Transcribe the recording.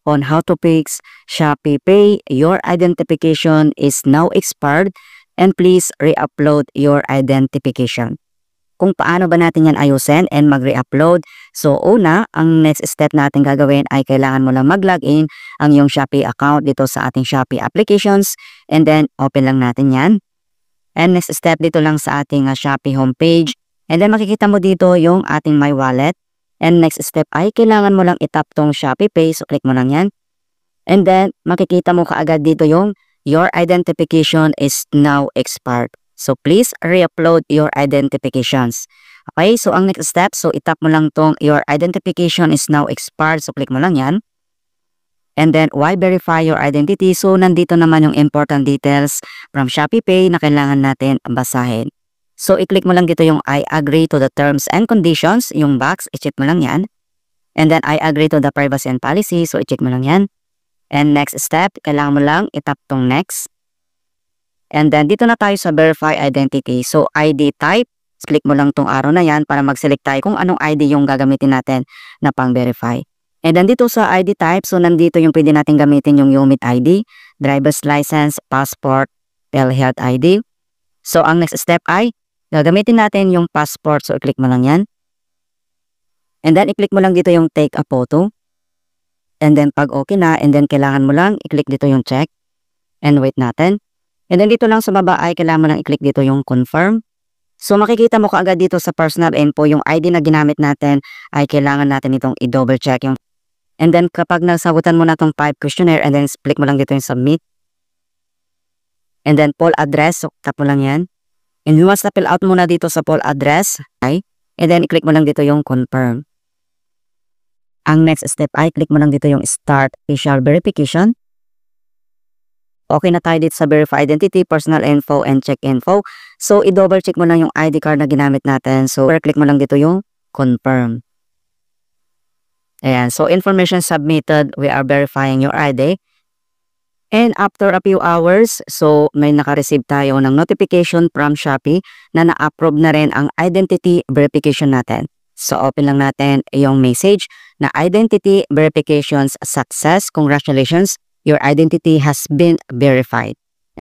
on how to fix Shopee Pay. Your identification is now expired and please re-upload your identification. Kung paano ba natin yan ayusin and mag-re-upload? So una, ang next step natin gagawin ay kailangan mo lang mag-login ang iyong Shopee account dito sa ating Shopee applications and then open lang natin yan. And next step dito lang sa ating Shopee homepage and then makikita mo dito yung ating My Wallet. And next step ay kailangan mo lang itap tong Shopee Pay, so click mo lang yan. And then makikita mo kaagad dito yung your identification is now expired. So please re-upload your identifications. Okay, so ang next step, so itap mo lang tong your identification is now expired. So click mo lang yan. And then why verify your identity? So nandito naman yung important details from Shopee Pay na kailangan natin basahin. So i-click mo lang dito yung I agree to the terms and conditions, yung box, i-check mo lang yan. And then I agree to the privacy and policy, so i-check mo lang yan. And next step, kailangan mo lang itap tong next. And then dito na tayo sa verify identity. So ID type, click mo lang tong arrow na yan para mag-select tayo kung anong ID yung gagamitin natin na pang-verify. And then dito sa ID type, so nandito yung pwede natin gamitin yung UMID ID, driver's license, passport, telehealth ID. So ang next step ay gagamitin natin yung passport. So i-click mo lang yan. And then i-click mo lang dito yung take a photo. And then pag okay na, and then kailangan mo lang i-click dito yung check. And wait natin. And then dito lang sa baba ay kailangan mo lang i-click dito yung confirm. So makikita mo kaagad dito sa personal info yung ID na ginamit natin ay kailangan natin itong i-double check yung. And then kapag nasagutan mo na itong 5 questionnaire and then click mo lang dito yung submit. And then poll address, so tap mo lang yan. And once na fill out mo na dito sa poll address, okay? And then i-click mo lang dito yung confirm. Ang next step ay click mo lang dito yung start facial verification. Okay na tayo dito sa verify identity, personal info, and check info. So, i-double check mo lang yung ID card na ginamit natin. So, click mo lang dito yung confirm. Ayan. So, information submitted. We are verifying your ID. And after a few hours, so, may naka-receive tayo ng notification from Shopee na na-approve na rin ang identity verification natin. So, open lang natin yung message na identity verifications success. Congratulations. Your identity has been verified.